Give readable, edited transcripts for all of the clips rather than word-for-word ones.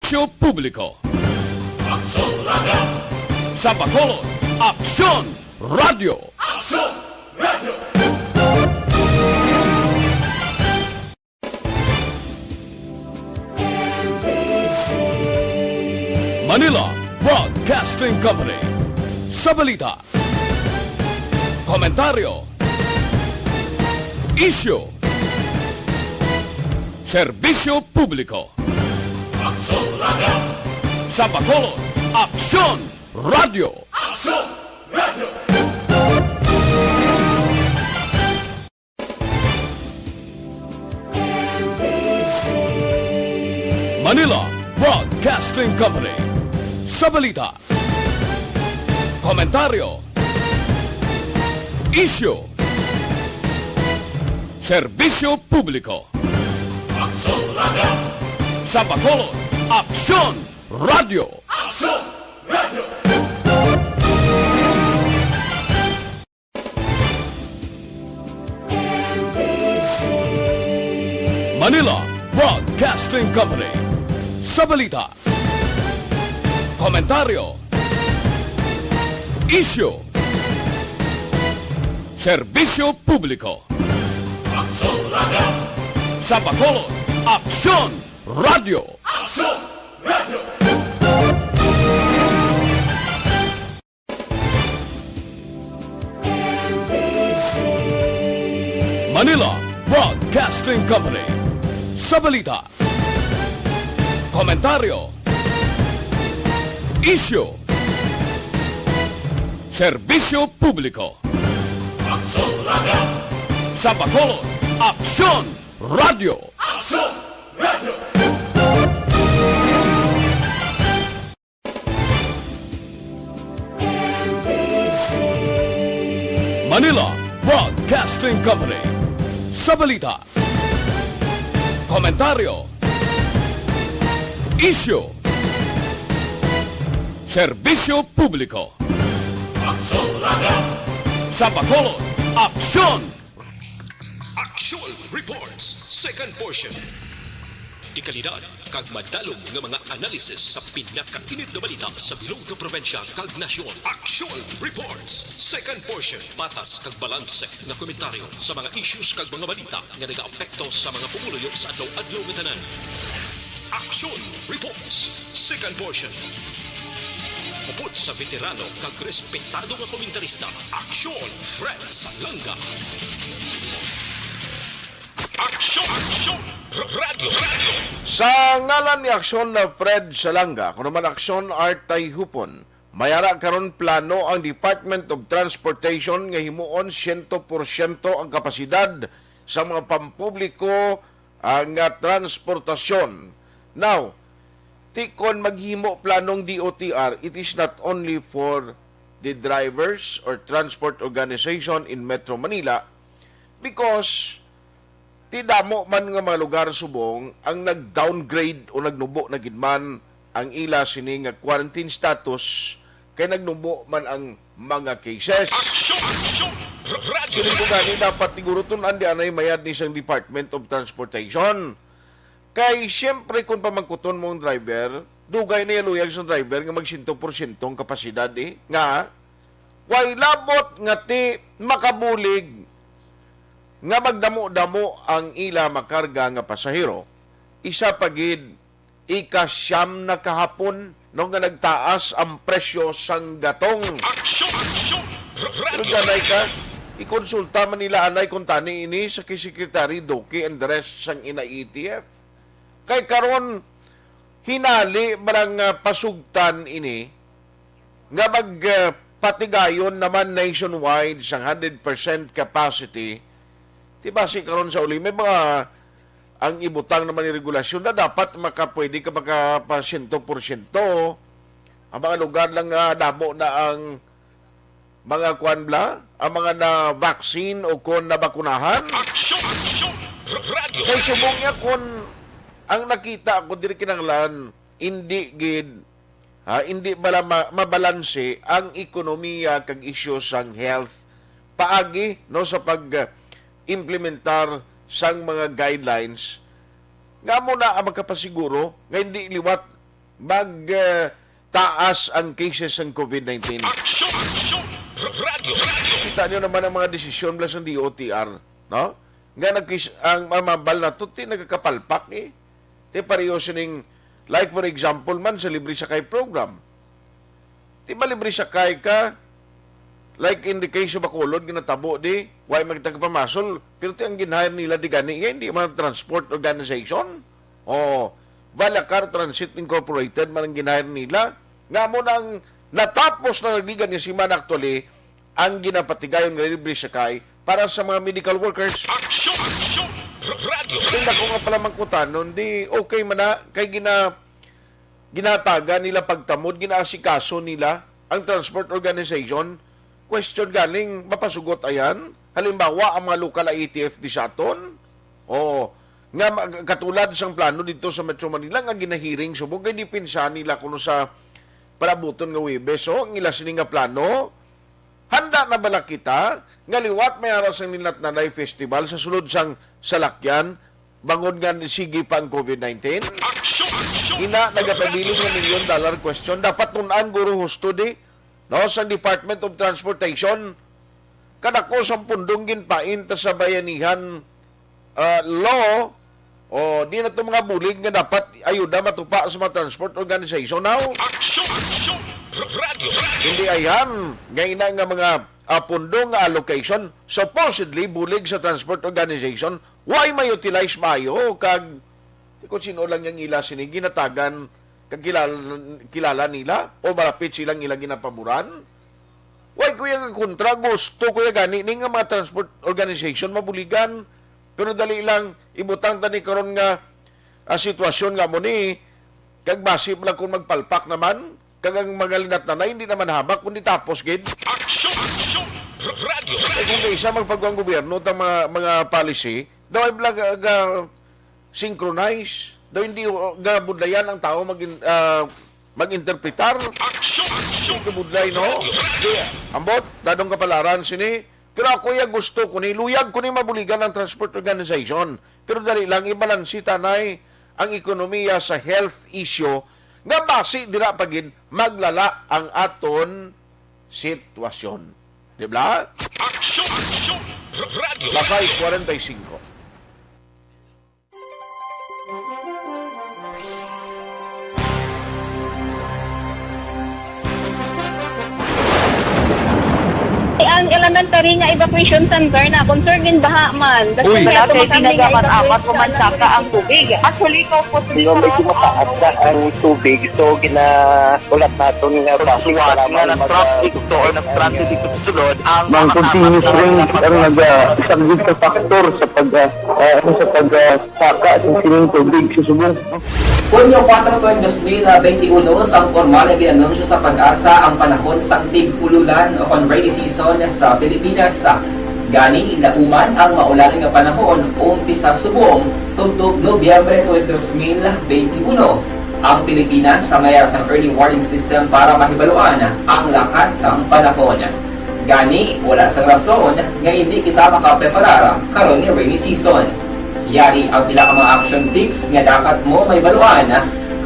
Serbisyo Publiko. Aksyon Radio. Sa Bacolod, Aksyon Radio. Aksyon Radio. Manila Broadcasting Company. Sa balita, komentaryo, isyu, serbisyo publiko. Aksyon Radio. Sa Bacolod, Aksyon Radio. Aksyon Radio. Manila Broadcasting Company. Sa balita, komentaryo, isyu, serbisyo publiko. Aksyon Radio. Sa Bacolod, Aksyon Radio. Aksyon Radio. Manila Broadcasting Company. Sa balita, komentaryo, isyu, serbisyo publiko. Aksyon Radio. Sa Bacolod, Aksyon Radio. Aksyon Radio. Manila Broadcasting Company. Sa balita, komentaryo, isyu, serbisyo publiko. Aksyon Radio. Sa Bacolod, Aksyon Radio. Aksyon Radio. Manila Broadcasting Company. Sa balita, komentaryo, isyu, serbisyo publiko. Aksyon Radio. Sa Bacolod, Aksyon. Aksyon Reports, second portion. Di kalidad, kag madalong nga mga analisis sa pinakainit na balita sa bilog na probensya kag nasyon. Aksyon Reports, second portion. Patas kag balanse na komentaryo sa mga issues kag mga balita nga nagaapekto sa mga pumuluyo sa adlaw-adlaw nga tanan. Aksyon Reports, second portion. Upod sa veterano kag respetado nga komentarista, Aksyon Fred Salanga. Aksyon Radio. Sa ngalan ni Aksyon na Fred Salanga, kung naman Aksyon Art Tayhupon, mayara karon plano ang Department of Transportation nga himuon 100% ang kapasidad sa mga pampubliko nga transportasyon. Now, tikon maghimo planong DOTR, it is not only for the drivers or transport organization in Metro Manila because tidamo man nga mga lugar subong ang nag-downgrade o nagnubo na gidman ang ila sini nga quarantine status kay nagnubo man ang mga cases. Aksyon Radio. Kini ko gani dapat siguro tunan di anay mayad ni sang Department of Transportation. Kay siyempre kung pamangkuton mo ang driver, dugay na yaluyag sa driver nga mag 100% ang kapasidad nga way labot nga ti makabulig nga magdamo-damo ang ila makarga nga pasahero. Isa pagid ikasyam na kahapon nung nga nagtaas ang presyo sang gatong. Aksyon Radio. Ganay ka, ikonsulta man nila anay kung tani ini sa Secretary Doki and the rest sang ina ETF. Kay karon hinali barang pasugtan ini nga magpatigayon naman nationwide sang 100% capacity. Diba si karon sa uli may mga ang ibutang naman ni regulasyon na dapat pwede ka pa 100%. Ang mga lugar lang damo na ang mga kwanbla, ang mga na vaccine o kon na bakunahan. Aksyon Radio. Kay subong niya kon ang nakita ko diri kinahanglan hindi gid hindi bala mabalanse ang ekonomiya kag isyu sang health paagi no sa pag implementar sang mga guidelines nga mo na ang magkapasiguro nga hindi liwat taas ang cases ng COVID-19. Aksyon! Aksyon! Radio! Radio! Kita nyo naman ang mga desisyon mula sa DOTR, no? Nga ang mamabal na to, nagkakapalpak eh. Ti pareho sining, like for example man, sa libre sakay program. Ti ba libre sakay ka, like in the case of Bacolod, ginatabo di, why magtagpamasol, pero ti ang ginhire nila di gani, hindi man transport organization, o Valacar Transit Incorporated, man ang ginhire nila, nga mo nang natapos na nagligan niya si man actually, ang ginapatigayon ng libre sakay para sa mga medical workers. Aksyon! Aksyon! Radio! Tingnan ko nga pala mangkutan nun, di okay man na, kay ginataga nila pagtamod, ginaasikaso nila ang transport organization. Question galing, mapasugot ayan? Halimbawa, ang mga local ATF di sa aton, o nga katulad sang plano dito sa Metro Manila, nga ginahiring subog, kay di pinsa nila kuno sa palabuton nga Webes, so ang ila sini nga plano, handa na bala kita, nga liwat may aras ang nilat nanay festival sa sulod sang salakyan, bangon nga sige pa ang COVID-19. Aksyon! Aksyon! Ina, nagapabiling ng $1 million question. Dapat tunaan, guro husto di, no, sa Department of Transportation, kadako sa pundong ginpain ta sa bayanihan law, o di na ito mga bulig nga dapat ayuda matupa sa mga transport organization now. Aksyon! Aksyon! Radio! Radio! Hindi ayan, ngayon nga mga pundong nga allocation, supposedly bulig sa transport organization, why may utilize mayo, kag kung sino lang yung ila sini, ginatagan, kag kilala nila, o malapit silang ilang ginapaboran. Why kuya kontra, gusto kuya gani, ni nga mga transport organization mabuligan, pero dali lang, ibutang tani karon nga sitwasyon nga mo ni, kag basip lang kung magpalpak naman, kag ang magalinat na hindi naman habak, kundi tapos gid. Aksyon! Aksyon! Radio! Eh kung kaisa magpagawang gobyerno ta mga policy, daw ay blag synchronize, daw hindi gabudlayan ang tao mag-interpretar. Aksyon! Aksyon! Hindi kabudlay, no? Di, ambot, dadong kapalaran sini. Pero ako ya gusto ko ni, luyag ko ni mabuligan ng transport organization. Pero dali lang, ibalansi tanay ang ekonomiya sa health issue nga basi dira pagin maglala ang aton sitwasyon. Di ba? Aksyon! Aksyon! Radio! Lakay 45. Ang elementary nga evacuation center na concern din baha man. Uy. kaya Dati tumakami nga ginagamat-amat evacuation kumansaka ang tubig. Actually, ikaw po Hindi medyo mataas na ang tubig. So, ulat natin nga basi para ng traffic to or ng traffic dito sa sulod. Ang continuous rain ang nag-subject sa factor sa pagsaka sa sining tubig sa subong. Hunyo 4, 2021, sang formal na ginanunsyo sa pag-asa ang panahon sa tig-ululan o rainy season sa Pilipinas. Gani, lauman ang maulan nga panahon umpisa subong tugtog Nobyembre 2021. Ang Pilipinas sa mayroon sang early warning system para mahibaluan ang lakat sang panahon. Gani, wala sang rason nga hindi kita makapreparar karon ni rainy season. Yari ang pila ka mga action tips nga dapat mo may baluan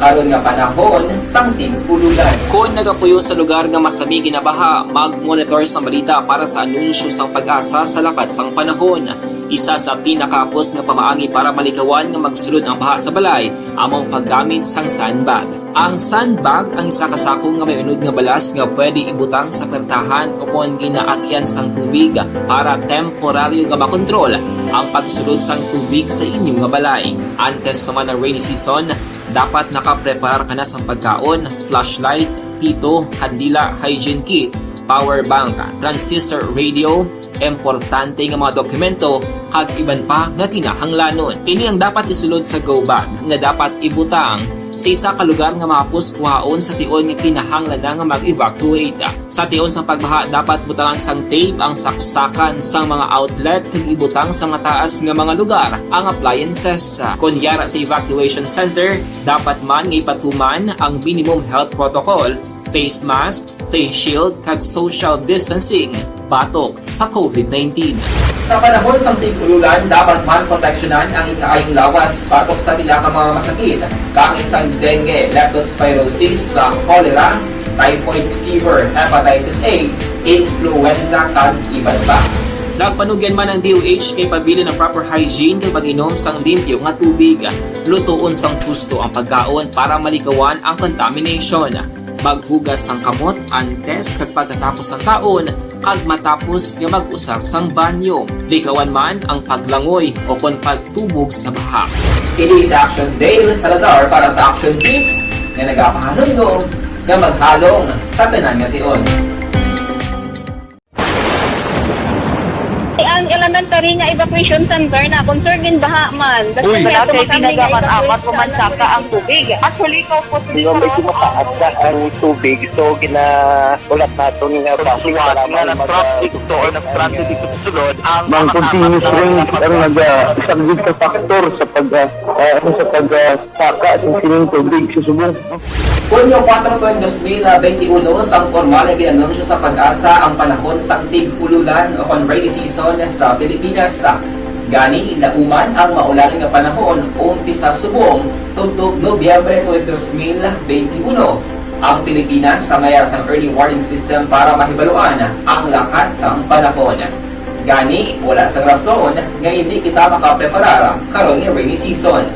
karon nga panahon sang tig-ululan. Kung nagapuyo sa lugar nga masabi ginabaha, mag-monitor sa balita para sa anunsyo sang pag-asa sa lakat sang panahon. Isa sa pinakapos nga pamaagi para malikawan nga magsulod ang baha sa balay, among paggamit sang sandbag. Ang sandbag ang isa ka sako nga may unod nga balas nga pwede ibutang sa pertahan o kung ginaagyan sang tubig para temporaryo nga makontrol ang pagsulod sang tubig sa inyong nga balay. Antes naman ng rainy season, dapat nakaprepare ka na sa pagkaon, flashlight, pito, kandila, hygiene kit, power bank, transistor radio, importante nga mga dokumento, kag iban pa nga kinahanglanon. Ini ang dapat isulod sa go bag nga dapat ibutang sa isa ka lugar nga mapus kuhaon sa tion nga kinahanglan nga mag-evacuate. Sa tion sa pagbaha dapat butangan sang tape ang saksakan sang mga outlet kag ibutang sa mga taas nga mga lugar ang appliances. Kunyara sa evacuation center, dapat man nga ipatuman ang minimum health protocol, face mask, face shield kag social distancing. batok sa COVID-19. Sa panahon sa tig-ululan, dapat man proteksyonan ang ikaayong lawas batok sa tilakang mga masakit, kang isang dengue, leptospirosis, cholera, typhoid fever, hepatitis A, influenza, kag iban pa. Nagpanugyan man ang DOH kay pabili ng proper hygiene kay pag-inom sang limpyo nga tubig, lutuon sang husto ang pagkaon para malikawan ang contamination. Maghugas sang kamot antes kag pagkatapos ang kaon, kag matapos nga mag-usar sang banyo. Likawan man ang paglangoy o kon pagtubog sa baha. Kini sa Action Dale Salazar para sa Action Tips nga nagapahanungdong nga maghalong sa tanan nga tion. Ang elementary nga evacuation center na concern din baha man. Uy. Wala kayo pinagaman apat kumansaka ang tubig. Actually, ikaw po Di ba medyo mataas na ang tubig, so ulat natin nga pasiwala nga ng traffic to or ng traffic dito sa sulod ang continuous ring ang nagsaglit sa factor sa pagsaka sa sining tubig sa subong. Punyo 4 2021, sang formal na ginanunsyo sa pag-asa ang panahon sa tig-ululan o rainy season sa Pilipinas. Gani, lauman ang maulan nga panahon umpisa subong tugtog Nobyembre 2021. Ang Pilipinas sa mayar sa early warning system para mahibaluan ang lakat sa panahon. Gani, wala sa rason nga hindi kita makapreparar karon nga rainy season.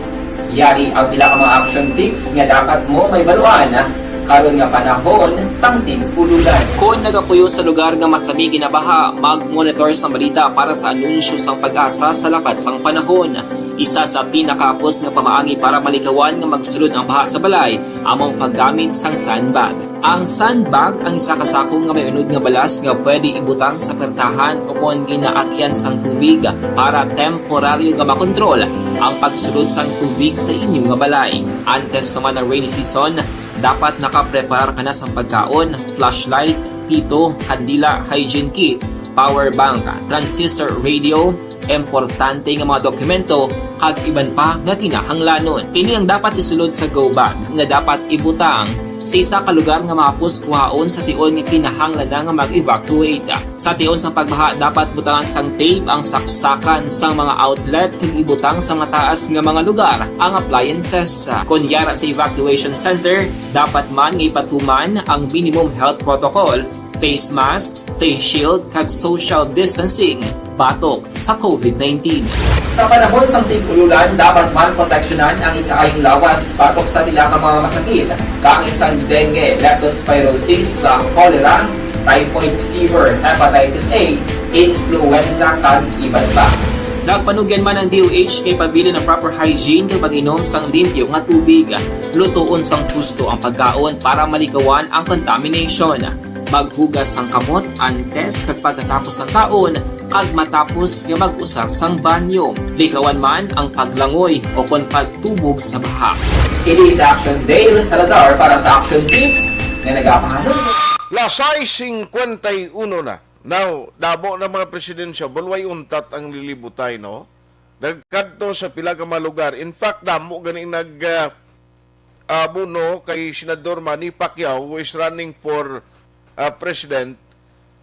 Yari ang pila ka mga action tips nga dapat mo may baluan karon nga panahon sang tig-ululan. Kung nagapuyo sa lugar nga masami ginabaha, mag-monitor sa balita para sa anunsyo sang pag-asa sa lakat sang panahon. Isa sa pinakapos nga pamaagi para malikawan nga magsulod ang baha sa balay, among paggamit sang sandbag. Ang sandbag ang isa kasako nga may unod nga balas nga pwede ibutang sa pertahan o kung ginaakyan sang tubig para temporaryo nga makontrol ang pagsulod sang tubig sa inyong nga balay. Antes naman ng rainy season, dapat nakapreparar ka na sa pagkaon, flashlight, pito, kandila, hygiene kit, power bank, transistor radio, importante nga mga dokumento, kag iban pa nga kinahanglanon. Ini ang dapat isulod sa go bag nga dapat ibutang sa isa ka lugar nga mapus kuhaon sa tion nga kinahanglan nga mag-evacuate. Sa tion sa pagbaha dapat butangan sang tape ang saksakan sang mga outlet kag ibutang sa mataas nga mga lugar ang appliances. Kunyara sa evacuation center, dapat man nga ipatuman ang minimum health protocol, face mask, face shield kag social distancing batok sa COVID-19. Sa panahon sa tig-ululan, dapat man proteksyonan ang ikaayong lawas batok sa tilakang mga masakit, kang isang dengue, leptospirosis, cholera, typhoid fever, hepatitis A, influenza, kag iban pa. Nagpanugyan man ang DOH kay pabili ng proper hygiene kay pag-inom sang limpyo nga tubig, lutuon sang husto ang pagkaon para malikawan ang contamination. Maghugas sang kamot antes kag pagkatapos ang kaon, kag matapos nga mag-usar sang banyo. Likawan man ang paglangoy o kon pagtubog sa baha. Kini sa Action Dale Salazar para sa Action Tips nga nagapahanong. Lasay 51 na. Now, dabo na mga presidensya, bulway untat ang lilibutay, no? Nagkadto sa pila ka mga lugar. In fact, damo ganing abuno kay Senador Manny Pacquiao who is running for president.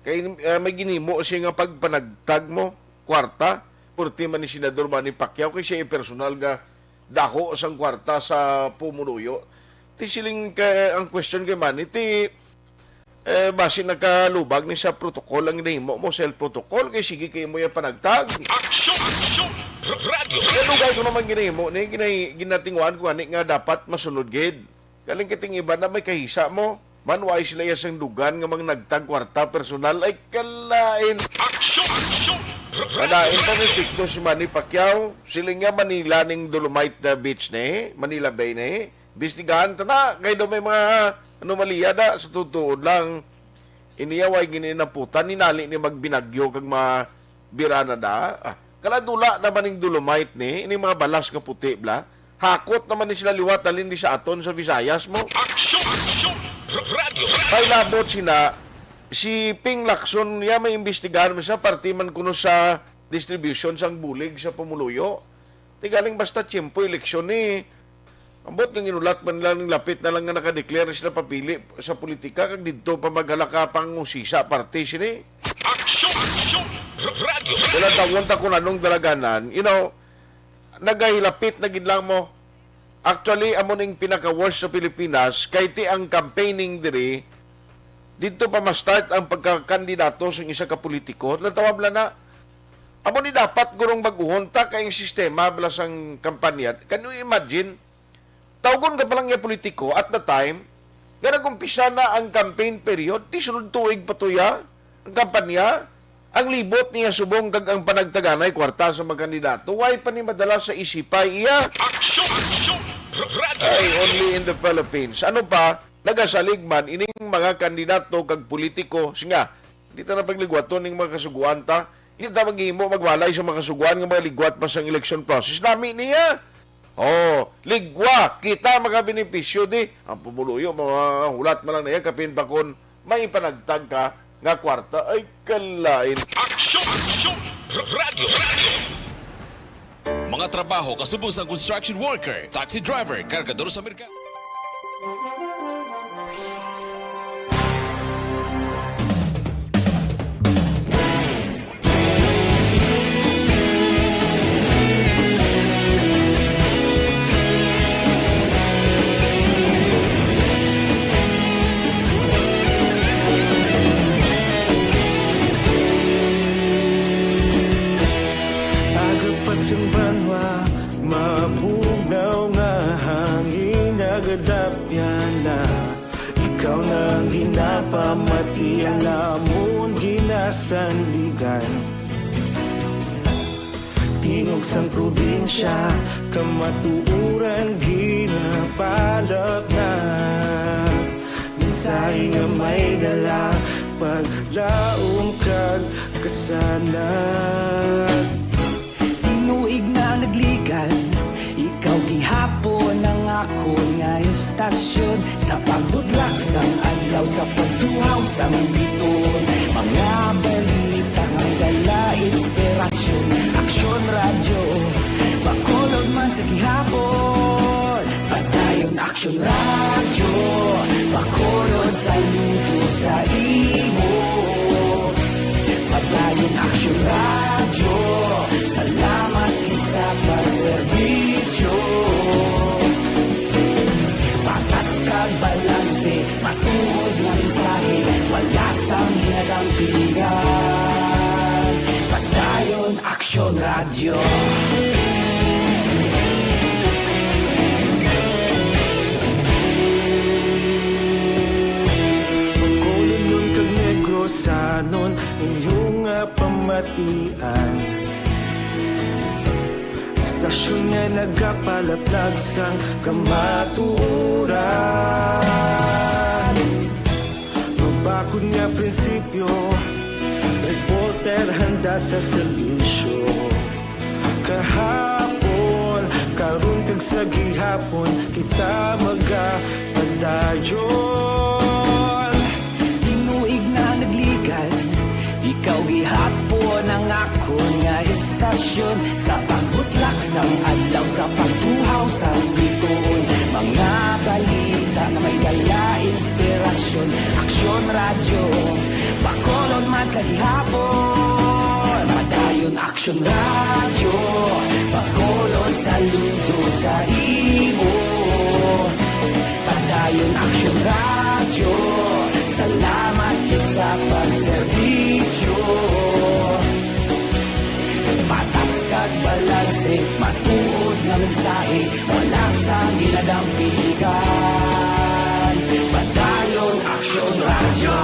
Kay may ginimo siya nga pagpanagtag mo, kwarta, purti man ni Senador Manny Pacquiao, kay siya personal nga dako sang kwarta sa pumuluyo. Ti siling ang question kay Manny, ti base nagkalubag ni sa protocol ang ginahimo mo, self-protocol, kay sige kay mo yung panagtag. Action Radio. Lugay ko naman ginahimo, ni ginatingwan ko ani nga dapat masunod gid. Galing kiting iba na may kahisa mo. Manway sila yung dugan nga mga nagtagkwarta personal ay kalain. Action Kalain pa may tikto si Manny Pacquiao. Sila nga Manila ning Dolomite Beach na Manila Bay na Bisnigahan ta na. Kaya daw may mga anomalya da. Sa tutuod lang. Iniyaway gininaputan. Ninali ni magbinagyo kag mga birana da. Kaladula naman ning Dolomite ni. Ini mga balas ka puti bla. Hakot naman ni sila liwat. Alin di sa aton sa Visayas mo. Action Radio. Ay labot sina si Ping Lacson ya may imbestigahan mo sa parti man kuno sa distribution sang bulig sa pumuluyo. Tigaling basta tiyempo eleksyon ni. Ambot ng inulat man lang ng lapit na lang nga nakadeclare sila papili sa politika kag didto pa maghalaka pang usisa parti sini. Action Aksyon Radio. Wala tagunta ko na nung dalaganan, nagahilapit na gidlang mo. Actually, amo ning pinaka-worst sa Pilipinas, kay ti ang campaigning diri, dito pa ma-start ang pagkakandidato sa isa ka politiko, natawab na. Amo ni dapat gurong mag-uhunta kayong sistema balas ang kampanya. Can you imagine? Tawgon ka palang yung politiko at the time, nga nag-umpisa na ang campaign period, ti sunod tuig patuya, ang kampanya, ang libot niya subong kag ang panagtaganay kwarta sa mga kandidato, why pa ni madala sa isipay iya? Aksyon Radio. Ay, only in the Philippines. Ano pa, nagasalig man, ining mga kandidato kag politiko, singa, dito na pagligwato ning mga kasuguan ta, hindi ta maghimo magwalay sa mga kasuguan nga mga ligwat pa sa election process. Nami niya. Oh, ligwa, kita mga benepisyo di. Ang pumuluyo, mga hulat man lang na yan, kapin pa kon may panagtag ka nga kwarta, ay kalain. Aksyon Radio. Mga trabaho kasubos ang construction worker, taxi driver, kargador sa merkado. Agapasang banwa, mabugaw nga hangin agadapyan na. Ikaw nang ginapamatian namon ginasanligan. Tingog sang probinsya, kamatuuran ginapalap na. Minsay nga may dala, paglaom kag kasanat. Tinuig na nagligan, ikaw gihapon ang ako nga istasyon. Sa pagdudlak sang adlaw, sa pagtuhaw sang biton. Mga balita nga dala inspirasyon. Aksyon radyo, bakolod man sa gihapon. Padayon aksyon radyo, bakolod sa luto sa imo. Padayon aksyon radyo, salamat sa pagserbisyo. Patas kag balanse, matuod nga mensahe, wala sang hinadang pilihan. Padayon aksyon radyo. Pagkulunyon kag negrosanon, inyong pamatian. Stasyon nga nagapalaplag sang kamaturan. Mabakod nga prinsipyo, reporter handa sa serbisyo. Kahapon, karon kag sa gihapon, kita magapadayon. Tinuig na nagligan, ikaw gihapon ang ako nga istasyon. Sa pagbutlak sang adlaw, sa pagtuhaw sang biton. Mga balita na may dala inspirasyon. Aksyon radyo, bakolon man sa gihapon. Padayon aksyon radyo, bakolon saludo sa imo. Padayon aksyon radyo, salamat sa pagserbisyo. Patas kag balanse, matuod nga mensahe, wala sang ginadampigan. Padayon aksyon radyo.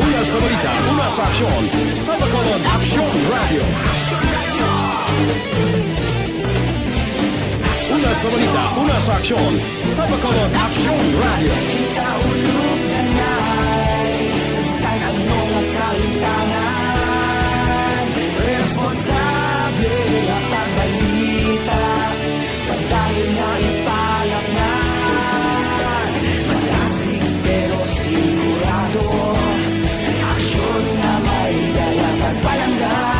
Una sa balita, una sa aksyon, sa Bacolod Aksyon Radio. Una sa balita, una sa aksyon, sa Bacolod Aksyon Radio. Kaulog na na'y sagsay ang mga kalintangan. Responsable at ang balita, pagdayon na ipalak na. Magasig pero sigurado, aksyon na may dala pagpalanggan.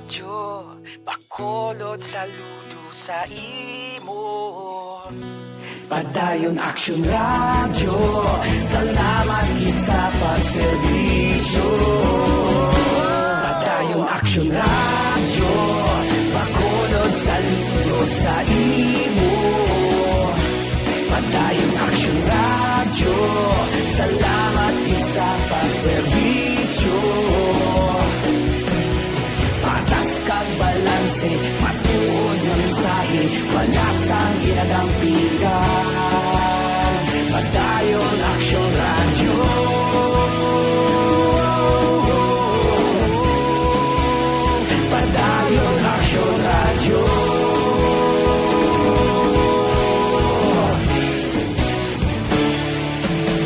radyo, Bacolod saludo sa imo. Padayon Action Radio, salamat gid sa pagserbisyo. Padayon Action Radio, Bacolod saludo sa imo. Padayon Action Radio, salamat gid sa pagserbisyo. Patas kag balanse, matuod ng mensahe, wala sang ginadampigan. Padayon Action Radio. Padayon Action Radio.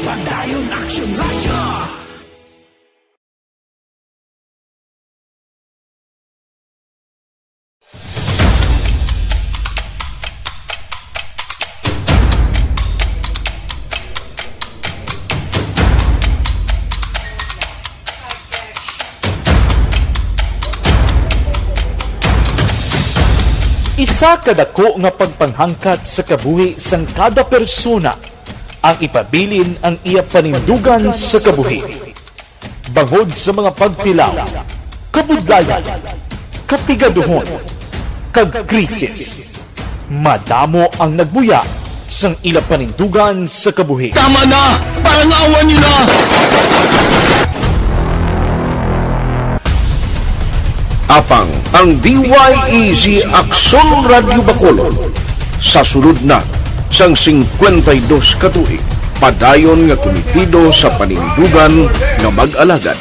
Padayon Action Radio. Isa kadako nga pagpanghangkat sa kabuhi sang kada persona ang ipabilin ang iya panindugan sa kabuhi. Bangod sa mga pagtilaw, kabudlayan, kapigaduhon, kag krisis, madamo ang nagbuya sang ila panindugan sa kabuhi. Tama na! Parang awan nyo na! Apang ang DYEZ Action Radio Bacolod sa sulod na sang 52 katuig, padayon nga komitido sa panindugan nga mag-alagad.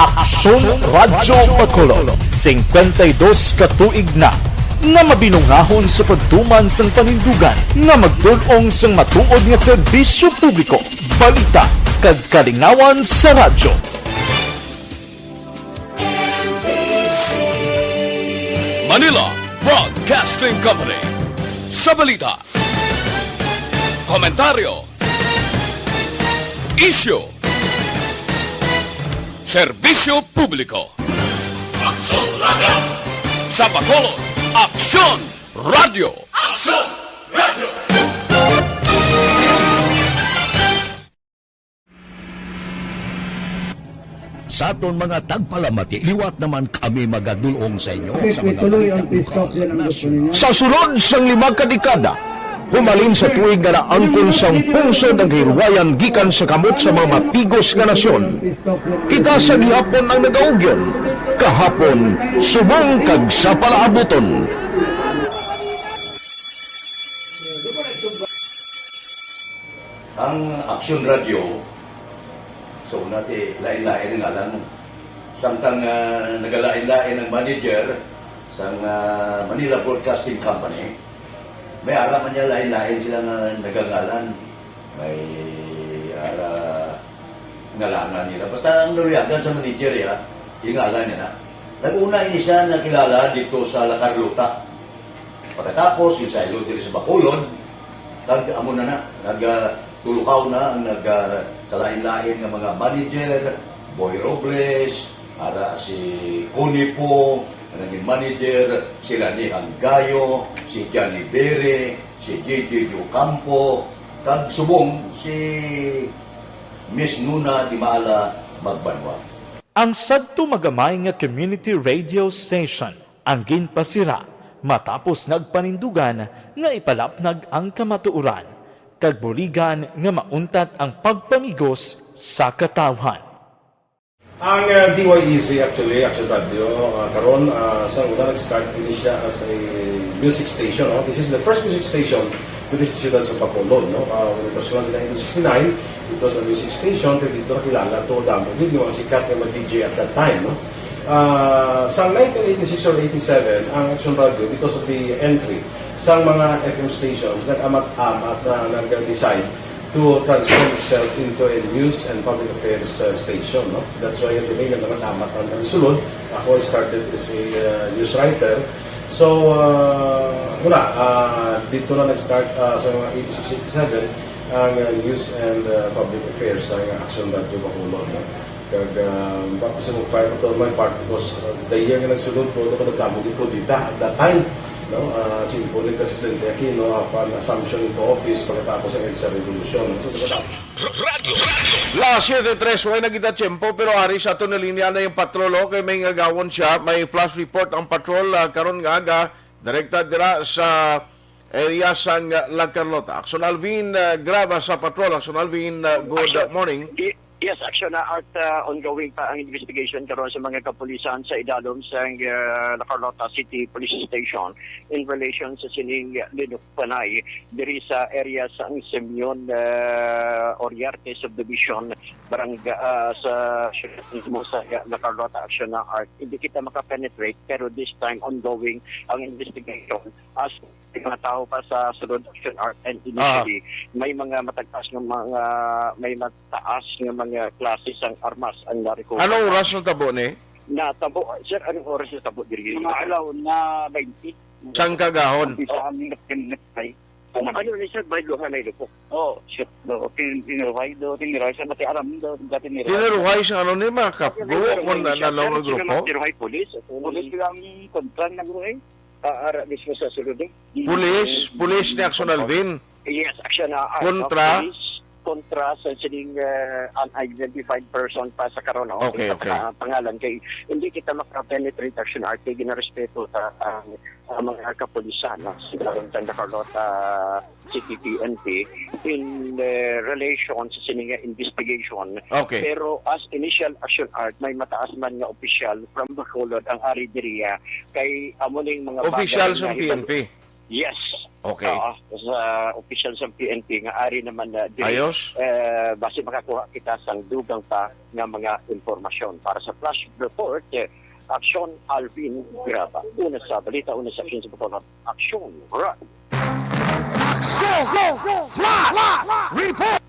Aksyon Radio Bacolod, 52 katuig na nga mabinungahon sa pagtuman sang panindugan nga magdulong sang matuod nga serbisyo publiko, balita kag kalingawan sa radyo. Manila Broadcasting Company. Sa balita, komentaryo, issue, serbisyo publiko. Aksyon Radio! Sa Bacolod, Aksyon Radio! Aksyon Radio! Sa aton mga tagpalamati, liwat naman kami magadulong sa inyo sa mga Sa sulod sang 5 kadekada, humalin sa tuig nga naangkon sang pungsod ang hirwayan gikan sa kamot sa mga mapigos nga nasyon. Kita sa gihapon ang nagaugyon, kahapon subong kag sa palaabuton. ang Aksyon Radio. So nati lain-lain ang alam mo. Samtang nagalain-lain ang manager sa Manila Broadcasting Company, may alaman niya lain-lain sila na nagangalan. May ngalanan nila. Basta ang naluyagan sa manager ya, ingalan niya na. Nag-una ini siya nakilala dito sa La Carlota. Pagkatapos, yung sa ilo dito sa Bacolod, nag-amo na nagtulukaw na ang nagkalain-lain ng mga manager, Boy Robles, para si Connie po, naging manager, sila ni Anggayo, si Johnny Bere, si JJ Ocampo, kag subong si Miss Nuna Di Maala Magbanwa. Ang sadto magamay nga community radio station ang ginpasira matapos nagpanindugan nga ipalapnag ang kamatuuran kag buligan nga mauntat ang pagpamigos sa katawhan. Ang DYEZ actually, Action Radio, karon sa una nag-start din siya as a music station. No? This is the first music station with the ciudad sa Bacolod. No? When it was launched in 1969, it was a music station, pero dito nakilala to damo din yung mga sikat na mag-DJ at that time. No? Sa 1986 or 87, ang Action Radio, because of the entry sa mga FM stations, nag-amat-amat na nag-decide to transform itself into a news and public affairs station. No? That's why the name naman amat ang sulod. Ako started as a news writer. So, dito na nag-start sa mga 86-87. ang News and Public Affairs sa Action Radio Bacolod. No? Kag bakit sa mag-fire ito my part because the year nga nagsunod po ito nagdamo din po dito at that time no si po ni Presidente Aquino upon assumption into office pagkatapos ng EDSA Revolution. So Radio. La 7:03 way na kita tiyempo pero ari sa to na linya na yung patrolo kay may ngagawon siya, may flash report ang patrol karon nga aga direkta dira sa area sang La Carlota. Action Alvin Graba sa patrol. Action Alvin, good morning. Yes, Action Art, ongoing pa ang investigation karon sa mga kapulisan sa idalom sa La Carlota City Police Station in relation sa sining Linux Panay diri sa area sa Simeon Oriarte Subdivision barangay sa mismo sa La Carlota. Action Art, hindi kita makapenetrate pero this time ongoing ang investigation as mga tao pa sa sulod. Action Art, and initially may mga mataas ng mga klase sang armas ang nariko. Anong oras ng tabo ni? Na tabo, sir, anong oras yung tabo diri? Mga alaw na 20. Sang kagahon? Sa amin ay. Ano ni sir, by luha na ilo po. Oh, shit. Do tinuruhay sa mati aram do dati ni. Tinuruhay sa ano ni mga kapgo kung nalong ng grupo? Tinuruhay pulis. Pulis lang kontran na grupo. Ara mismo sa sulod. Pulis ni Action Alvin. Yes, Action kontra sa sining unidentified person pa sa karon. Okay. Pangalan kay hindi kita makapenetrate. Action Art kay ginarespeto ta ang mga kapulisan sa Santa Carlota City PNP in relation sa sining investigation. Okay. Pero as initial Action Art may mataas man nga official from Bacolod ang ari diriya kay amuning mga official sa PNP. Yes. Okay. Sa official sa PNP nga ari naman na ayos. Base makakuha kita sang dugang pa nga mga informasyon para sa flash report. Action Alvin Graba. Una sa balita, una sa action sa Bacolod. Action. Run.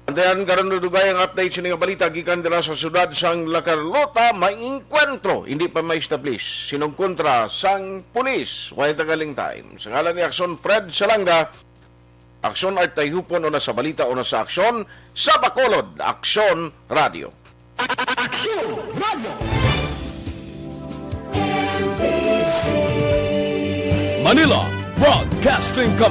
Antayan karon dugay ang update sa nga balita gikan dira sa syudad sang La Carlota. May inkwentro hindi pa ma-establish sinong kontra sang pulis. Way tagaling time. Sa ngalan ni Action Fred Salanga, Action Art Tayhupon, una sa balita, una sa aksyon sa Bacolod. Action Radio. Action Radio. Manila Broadcasting Company.